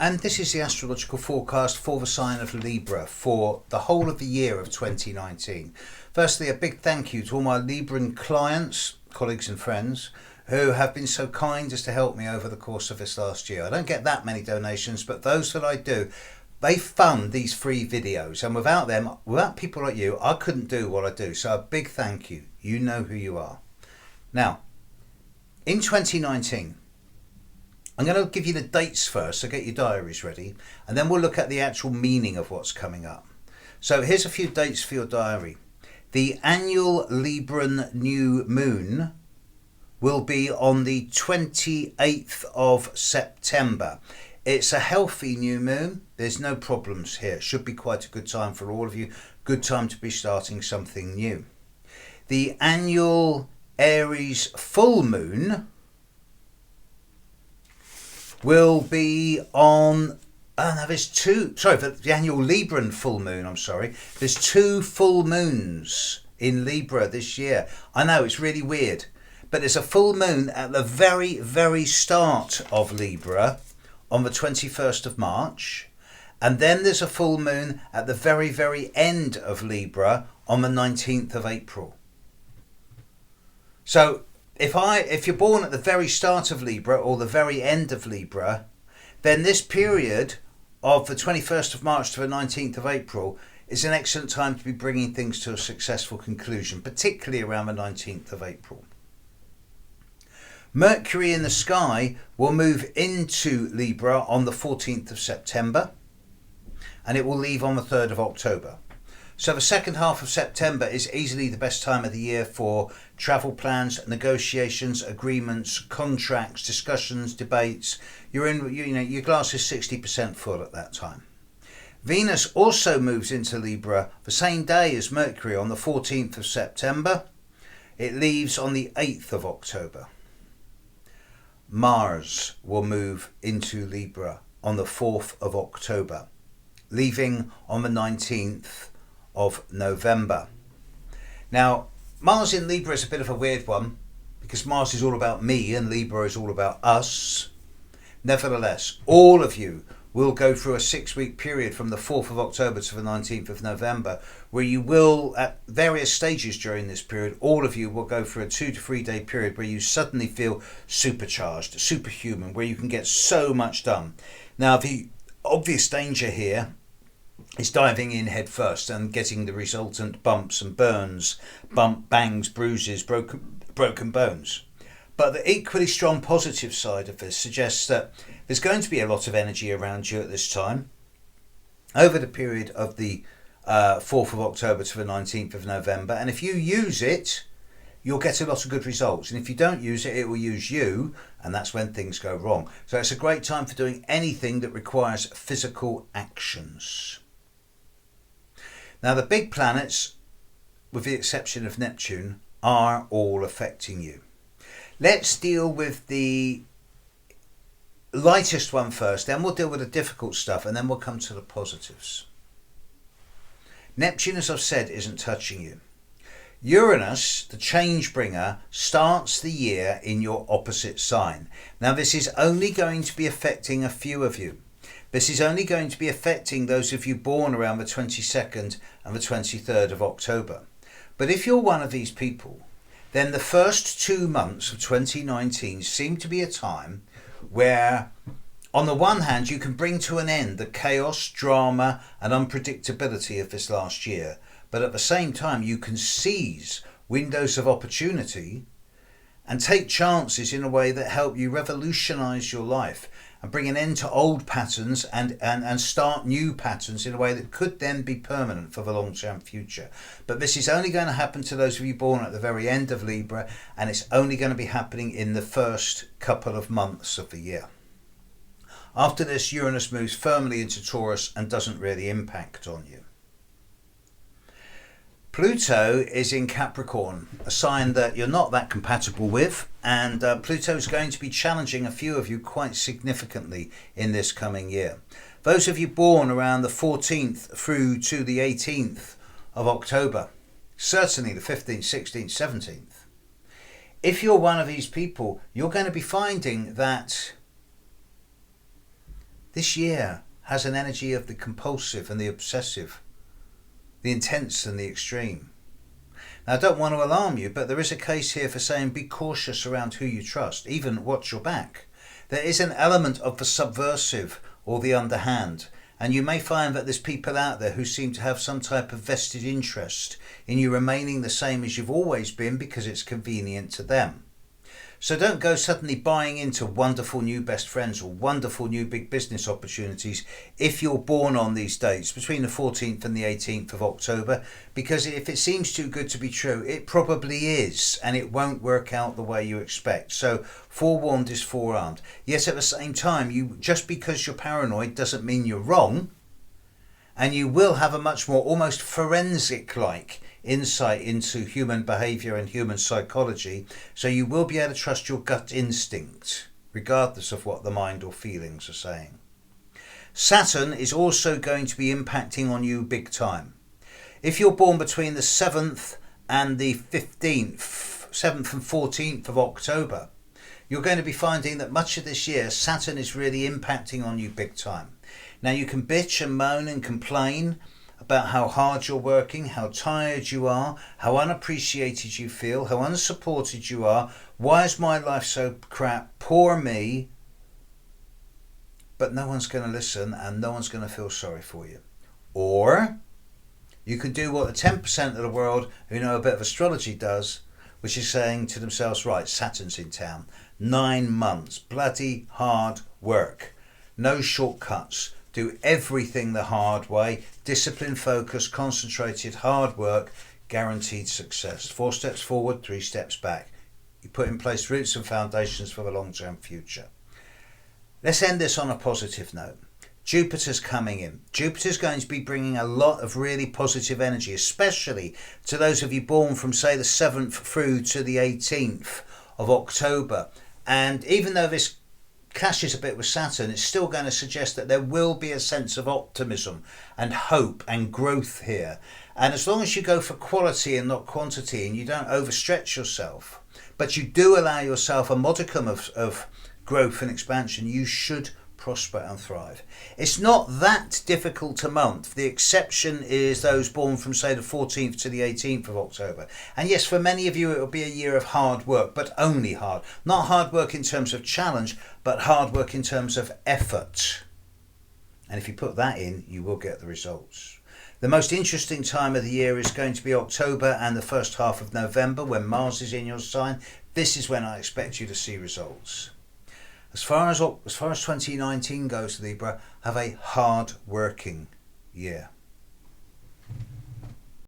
And this is the astrological forecast for the sign of Libra for the whole of the year of 2019. Firstly, a big thank you to all my Libran clients, colleagues and friends who have been so kind as to help me over the course of this last year. I don't get that many donations, but those that I do, they fund these free videos, and without them, without people like you, I couldn't do what I do. So a big thank you. You know who you are. Now, in 2019, I'm going to give you the dates first, so get your diaries ready, and then we'll look at the actual meaning of what's coming up. So here's a few dates for your diary. The annual Libran new moon will be on the 28th of September. It's a healthy new moon. There's no problems here. It should be quite a good time for all of you. Good time to be starting something new. The annual Aries full moon will be on, the annual Libran full moon, There's two full moons in Libra this year. I know, it's really weird, but there's a full moon at the very, very start of Libra on the 21st of March. And then there's a full moon at the very, very end of Libra on the 19th of April. So if you're born at the very start of Libra or the very end of Libra, then this period of the 21st of March to the 19th of April is an excellent time to be bringing things to a successful conclusion, particularly around the 19th of April. Mercury in the sky will move into Libra on the 14th of September, and it will leave on the 3rd of October. So the second half of September is easily the best time of the year for travel plans, negotiations, agreements, contracts, discussions, debates. Your glass is 60% full at that time. Venus also moves into Libra the same day as Mercury on the 14th of September. It leaves on the 8th of October. Mars will move into Libra on the 4th of October, leaving on the 19th of November. Now, Mars in Libra is a bit of a weird one because Mars is all about me and Libra is all about us. Nevertheless, all of you will go through a 6-week period from the 4th of October to the 19th of November, where you will, at various stages during this period, all of you will go through a 2 to 3 day period where you suddenly feel supercharged, superhuman, where you can get so much done. Now, the obvious danger here is diving in head first and getting the resultant bumps and burns, bangs, bruises, broken bones. But the equally strong positive side of this suggests that there's going to be a lot of energy around you at this time over the period of the 4th of October to the 19th of November. And if you use it, you'll get a lot of good results. And if you don't use it, it will use you. And that's when things go wrong. So it's a great time for doing anything that requires physical actions. Now, the big planets, with the exception of Neptune, are all affecting you. Let's deal with the lightest one first, then we'll deal with the difficult stuff, and then we'll come to the positives. Neptune, as I've said, isn't touching you. Uranus, the change bringer, starts the year in your opposite sign. Now, this is only going to be affecting a few of you. This is only going to be affecting those of you born around the 22nd and the 23rd of October. But if you're one of these people, then the first 2 months of 2019 seem to be a time where, on the one hand, you can bring to an end the chaos, drama and unpredictability of this last year. But at the same time, you can seize windows of opportunity and take chances in a way that help you revolutionize your life and bring an end to old patterns and start new patterns in a way that could then be permanent for the long-term future. But this is only going to happen to those of you born at the very end of Libra, and it's only going to be happening in the first couple of months of the year. After this, Uranus moves firmly into Taurus and doesn't really impact on you. Pluto is in Capricorn, a sign that you're not that compatible with, and Pluto is going to be challenging a few of you quite significantly in this coming year. Those of you born around the 14th through to the 18th of October, certainly the 15th, 16th, 17th, if you're one of these people, you're going to be finding that This year has an energy of the compulsive and the obsessive, the intense and the extreme. Now, I don't want to alarm you, but there is a case here for saying be cautious around who you trust, even watch your back. There is an element of the subversive or the underhand, and you may find that there's people out there who seem to have some type of vested interest in you remaining the same as you've always been because it's convenient to them. So don't go suddenly buying into wonderful new best friends or wonderful new big business opportunities if you're born on these dates between the 14th and the 18th of October, because if it seems too good to be true, it probably is, and it won't work out the way you expect. So forewarned is forearmed. Yet at the same time, just because you're paranoid doesn't mean you're wrong, and you will have a much more almost forensic-like insight into human behaviour and human psychology, so you will be able to trust your gut instinct, regardless of what the mind or feelings are saying. Saturn is also going to be impacting on you big time. If you're born between the 7th and the 15th, 7th and 14th of October, you're going to be finding that much of this year Saturn is really impacting on you big time. Now, you can bitch and moan and complain about how hard you're working, how tired you are, how unappreciated you feel, how unsupported you are. Why is my life so crap? Poor me. But no one's going to listen and no one's going to feel sorry for you. Or you could do what the 10% of the world who know a bit of astrology does, which is saying to themselves, right, Saturn's in town. 9 months, bloody hard work. No shortcuts. Do everything the hard way. Discipline, focus, concentrated, hard work, guaranteed success. 4 steps forward, 3 steps back. You put in place roots and foundations for the long-term future. Let's end this on a positive note. Jupiter's coming in. Jupiter's going to be bringing a lot of really positive energy, especially to those of you born from, say, the 7th through to the 18th of October. And even though this clashes a bit with Saturn, it's still going to suggest that there will be a sense of optimism and hope and growth here. And as long as you go for quality and not quantity, and you don't overstretch yourself, but you do allow yourself a modicum of growth and expansion, you should prosper and thrive. It's not that difficult a month. The exception is those born from, say, the 14th to the 18th of October. And yes, for many of you it will be a year of hard work, but only hard. Not hard work in terms of challenge, but hard work in terms of effort. And if you put that in, you will get the results. The most interesting time of the year is going to be October and the first half of November, when Mars is in your sign. This is when I expect you to see results. As far as 2019 goes, Libra, have a hard working year.